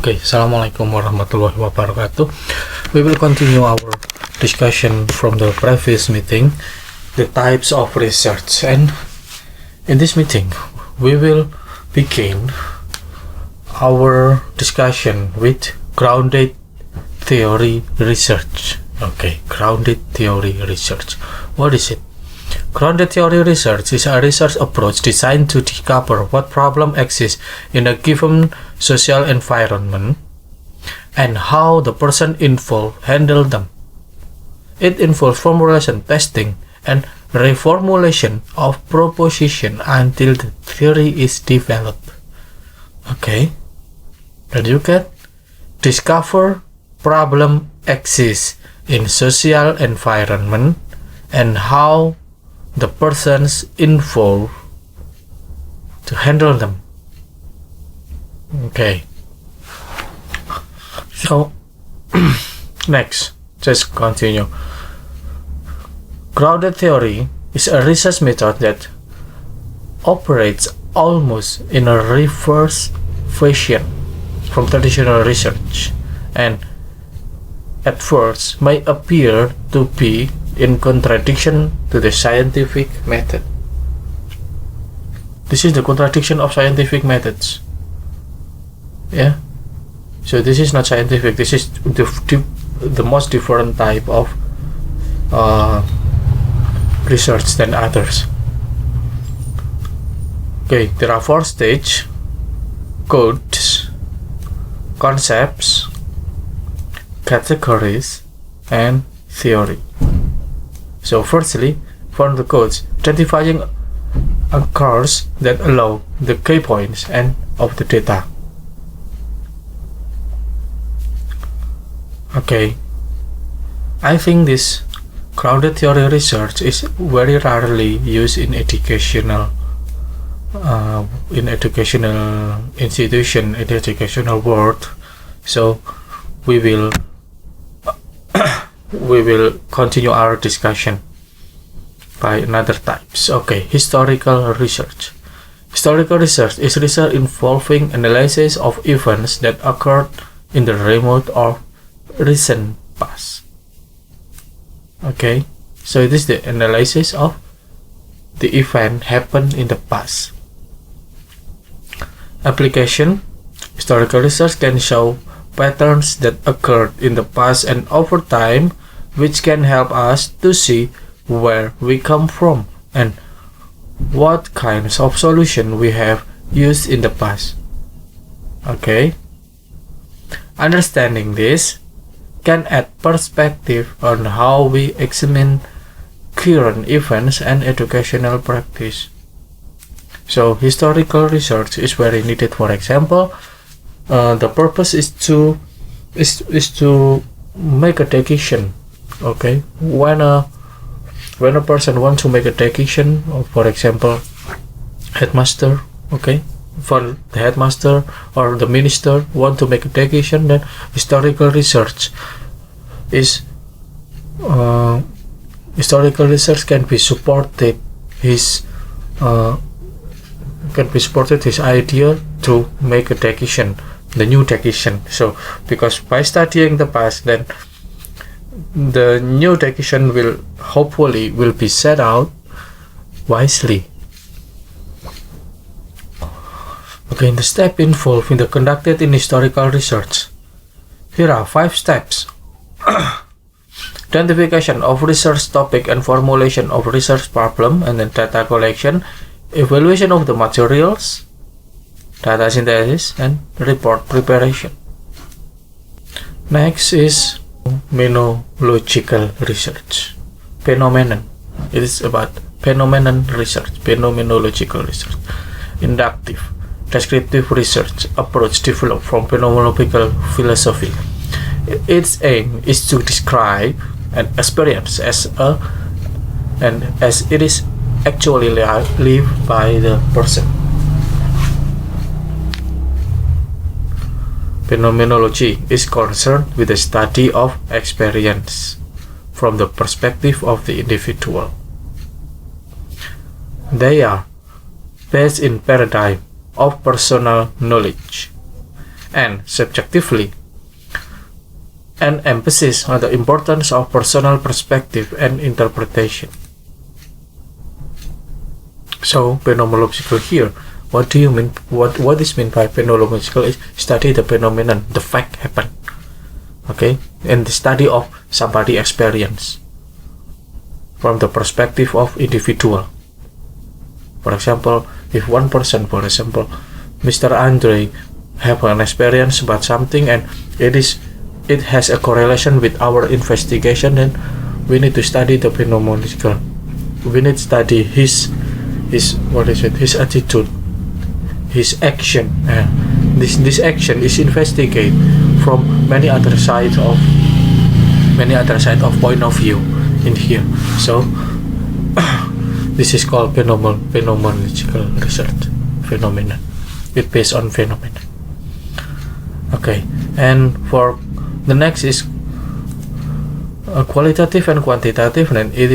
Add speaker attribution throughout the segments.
Speaker 1: Okay, Assalamualaikum warahmatullahi wabarakatuh. We will continue our discussion from the previous meeting, the types of research, and in this meeting we will begin our discussion with grounded theory research. Okay, grounded theory research. What is it? Grounded theory research is a research approach designed to discover what problem exists in a given social environment and how the person involved handle them. It involves formulation, testing, and reformulation of proposition until the theory is developed. Okay, and you can discover problem exists in social environment and how the persons involved to handle them. Okay, so next, just continue. Grounded theory is a research method that operates almost in a reverse fashion from traditional research and at first may appear to be in contradiction to the scientific method. This is the contradiction of scientific methods. Yeah, so this is not scientific. This is the most different type of research than others. Okay, there are 4 stages: codes, concepts, categories, and theory. So firstly, from the codes, identifying anchors that allow the key points and of the data. Okay, I think this grounded theory research is very rarely used in educational institution, in educational world. So we will continue our discussion by another types. Okay, historical research. Historical research is research involving analysis of events that occurred in the remote or recent past. Okay, so it is the analysis of the event happened in the past. Application. Historical research can show patterns that occurred in the past and over time, which can help us to see where we come from and what kinds of solution we have used in the past. Okay, understanding this can add perspective on how we examine current events and educational practice. So historical research is very needed. For example, the purpose is to make a decision. Okay, when a person wants to make a decision, for example, headmaster, okay, for the headmaster or the minister want to make a decision, then historical research can be supported his idea to make a decision, the new decision. So because by studying the past, then the new decision will hopefully be set out wisely. Okay, the step involved in the conducted in historical research. Here are 5 steps. Identification of research topic and formulation of research problem, and then data collection, evaluation of the materials, data synthesis, and report preparation. Next is phenomenological research. Phenomenon. It is about phenomenon research, phenomenological research. Inductive, descriptive research approach developed from phenomenological philosophy. Its aim is to describe an experience as it is actually lived by the person. Phenomenology is concerned with the study of experience from the perspective of the individual. They are based in paradigm of personal knowledge and subjectively, an emphasis on the importance of personal perspective and interpretation. So, phenomenological here, what do you mean? What is meant by phenomenological is study the phenomenon, the fact happen, okay, and the study of somebody experience from the perspective of individual. For example, if one person, for example, Mr. Andre, have an experience about something and it has a correlation with our investigation, then we need to study the phenomenological. We need to study his attitude, his action. This action is investigated from many other side of point of view in here. So this is called phenomenological research. Phenomenon. It based on phenomenon. Okay, and for the next is qualitative and quantitative, and it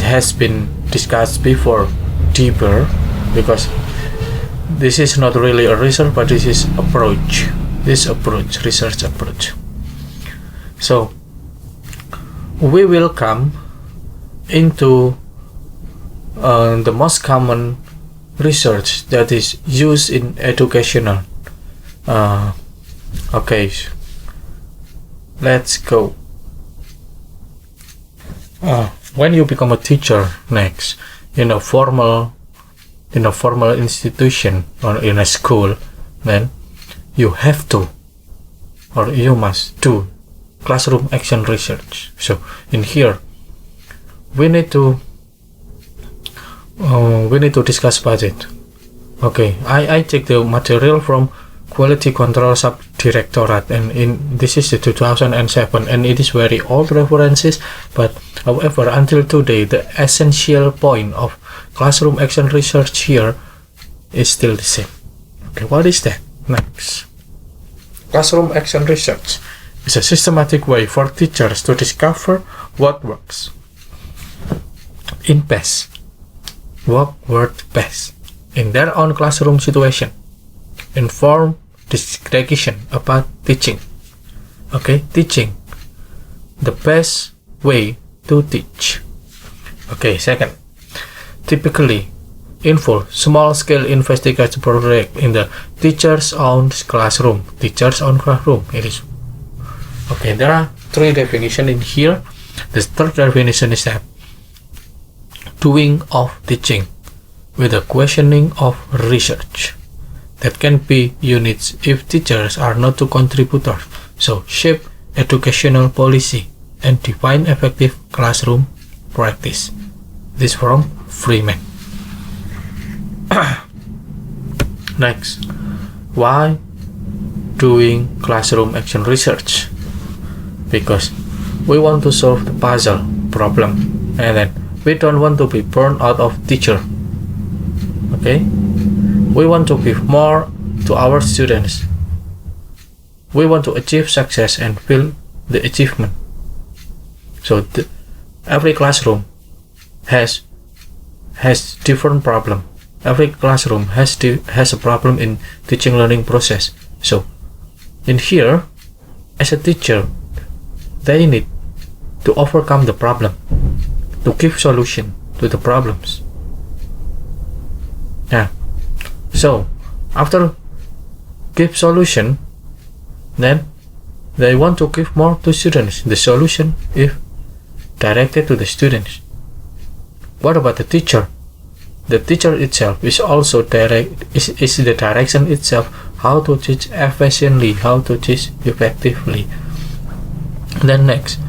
Speaker 1: has been discussed before deeper, because this is not really a research, but this is research approach. So we will come into the most common research that is used in educational. Okay, let's go. When you become a teacher next in a formal institution or in a school, then you have to, or you must do classroom action research. So in here we need to discuss budget. Okay, I take the material from Quality Control Subdirectorate, and this is the 2007, and it is very old references, but however until today the essential point of classroom action research here is still the same. Okay, what is that? Next, classroom action research is a systematic way for teachers to discover what works in their own classroom situation, inform decision about teaching. Okay, teaching, the best way to teach. Okay, second, typically involve small-scale investigation project in the teacher's own classroom. It is okay. There are three definitions in here. The third definition is that doing of teaching with a questioning of research. That can be units if teachers are not two contributors. So shape educational policy and define effective classroom practice. This from Freeman. Next, why doing classroom action research? Because we want to solve the puzzle problem, and then we don't want to be burned out of teacher. Okay, we want to give more to our students. We want to achieve success and feel the achievement. So every classroom has different problem. Every classroom has a problem in teaching learning process. So in here, as a teacher, they need to overcome the problem, to give solution to the problems. Yeah. So after give solution, then they want to give more to students. The solution is directed to the students. What about the teacher? The teacher itself is also is the direction itself, how to teach efficiently, how to teach effectively. Then next,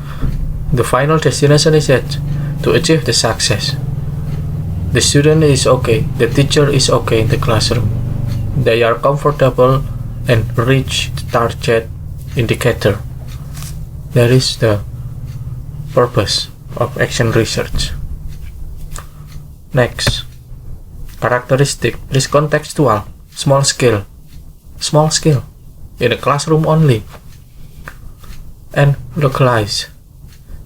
Speaker 1: the final destination is that to achieve the success. The student is okay, the teacher is okay in the classroom. They are comfortable and reach the target indicator. That is the purpose of action research. Next, characteristic is contextual, small scale in a classroom only, and localized.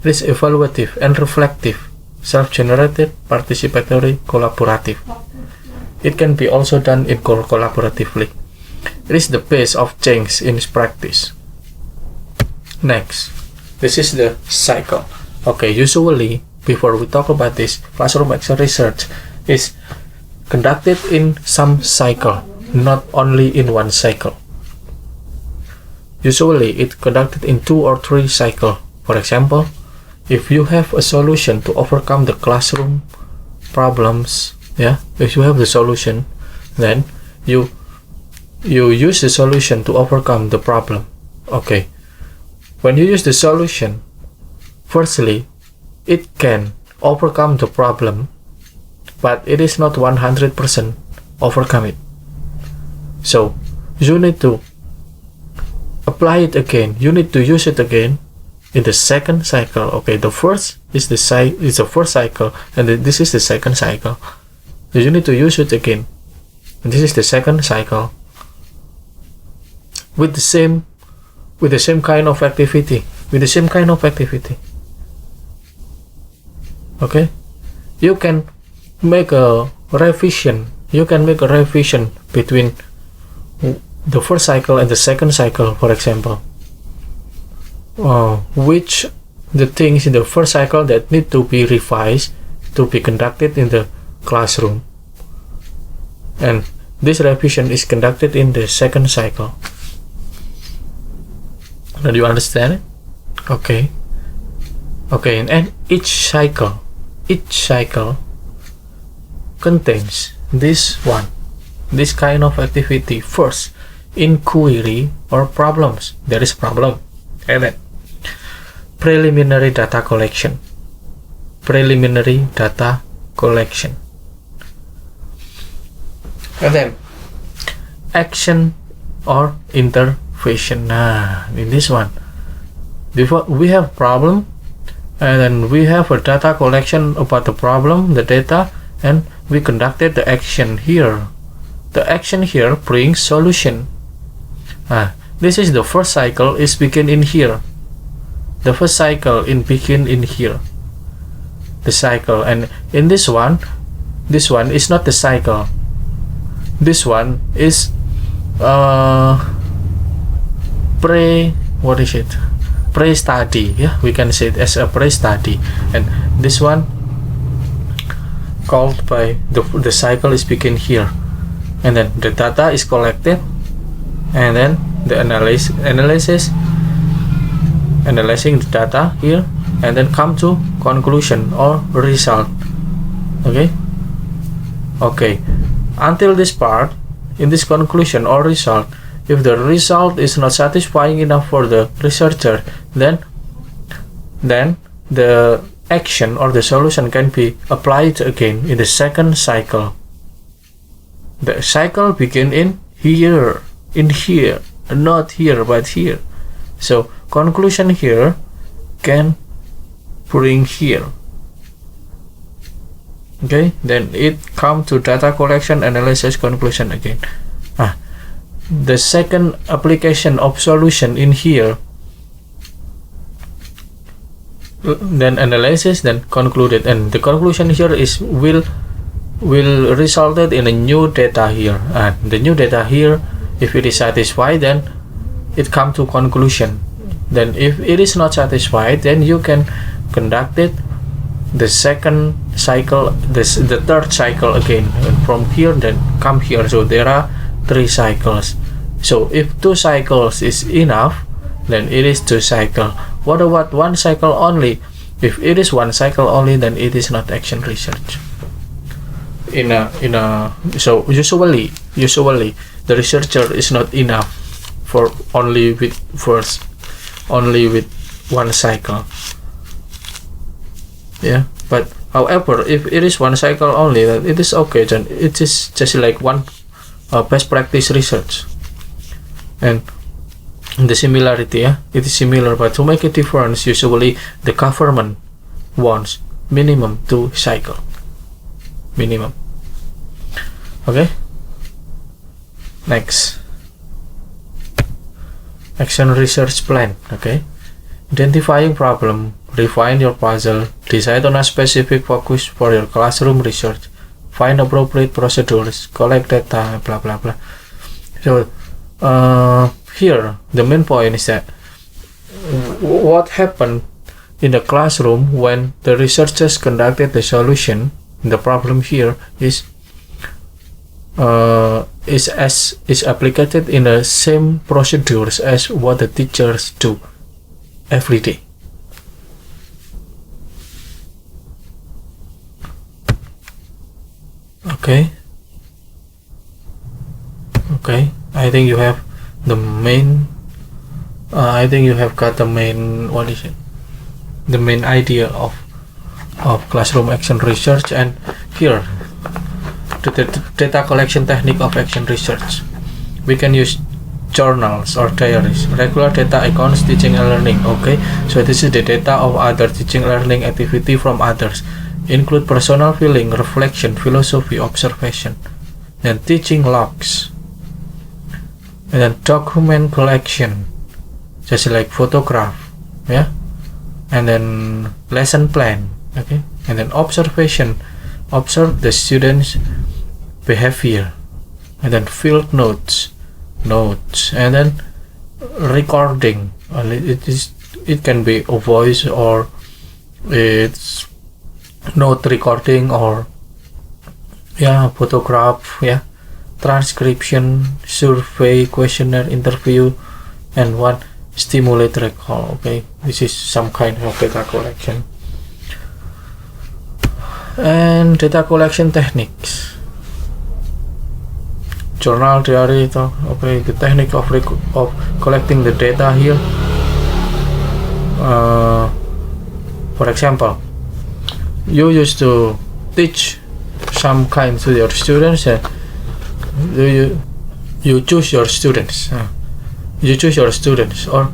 Speaker 1: It is evaluative and reflective, self-generated, participatory, collaborative. It can be also done in collaboratively. It is the pace of change in practice. Next, this is the cycle. Okay, usually before we talk about this, classroom action research is conducted in some cycle, not only in one cycle. Usually it conducted in 2 or 3 cycles. For example, if you have a solution to overcome the classroom problems, if you have the solution, then you use the solution to overcome the problem. Okay, when you use the solution, firstly, it can overcome the problem, but it is not 100% overcome it. So you need to apply it again. You need to use it again in the second cycle. Okay, the first is the first cycle, and this is the second cycle. So you need to use it again, and this is the second cycle with the same kind of activity. Okay, you can make a revision. Between the first cycle and the second cycle. For example, which the things in the first cycle that need to be revised to be conducted in the classroom, and this revision is conducted in the second cycle. Now, do you understand it? Okay, and each cycle contains this kind of activity. First, inquiry or problems. There is problem, and then preliminary data collection, and then action or intervention. In this one, before we have problem, and then we have a data collection about the problem, the data, and we conducted the action here. The action here brings solution. This is the first cycle, is begin in here. The first cycle begin in here. The cycle, and in this one is not the cycle. This one is pre-study. We can say it as a pre-study, and this one called by the cycle is begin here, and then the data is collected, and then the analyzing the data here, and then come to conclusion or result. Okay, until this part, in this conclusion or result, if the result is not satisfying enough for the researcher, then the action or the solution can be applied again in the second cycle. The cycle begin in here, not here but here. So conclusion here can bring here. Okay, then it come to data collection, analysis, conclusion again. The second application of solution in here, then analysis, then concluded, and the conclusion here is will resulted in a new data here, and the new data here, if it is satisfied, then it come to conclusion. Then if it is not satisfied, then you can conduct it the second cycle, the third cycle again, and from here then come here. So there are 3 cycles. So if 2 cycles is enough, then it is 2 cycles. What about 1 cycle only? If it is 1 cycle only, then it is not action research. So usually the researcher is not enough for only with 1 cycle. But however, if it is 1 cycle only, then it is okay. Then it is just like one best practice research, and the similarity, it is similar, but to make a difference, usually the government wants minimum 2 cycle, minimum. Okay, next, action research plan. Okay, identifying problem, refine your puzzle, decide on a specific focus for your classroom research, find appropriate procedures, collect data, blah blah blah. So here the main point is that what happened in the classroom when the researchers conducted the solution. The problem here is applied in the same procedures as what the teachers do every day. Okay, I think you have the main I think you have got the main, what is it, the main idea of classroom action research. And here the data collection technique of action research. We can use journals or diaries, regular data accounts, teaching and learning. Okay, so this is the data of other teaching and learning activity from others, include personal feeling, reflection, philosophy, observation, then teaching logs, and then document collection, just like photograph, yeah, and then lesson plan. Okay, and then observation, observe the students behavior, and then field notes, and then recording. It can be a voice, or it's note recording, or photograph, transcription, survey, questionnaire, interview, and one stimulate recall. Okay, this is some kind of data collection. And data collection techniques, journal, diary. Okay, the technique of collecting the data here. For example, you used to teach some kind to your students, and you choose your students. Or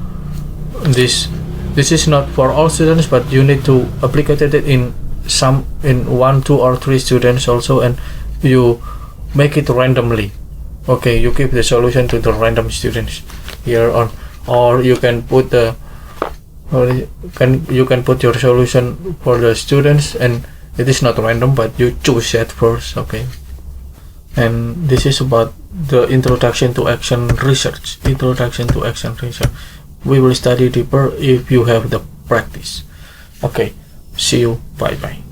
Speaker 1: this is not for all students, but you need to apply it in 1, 2, or 3 students also, and you make it randomly. Okay, you give the solution to the random students here on, or you can put you can put your solution for the students, and it is not random, but you choose it first. Okay, and this is about the introduction to action research. We will study deeper if you have the practice. Okay, see you. Bye bye.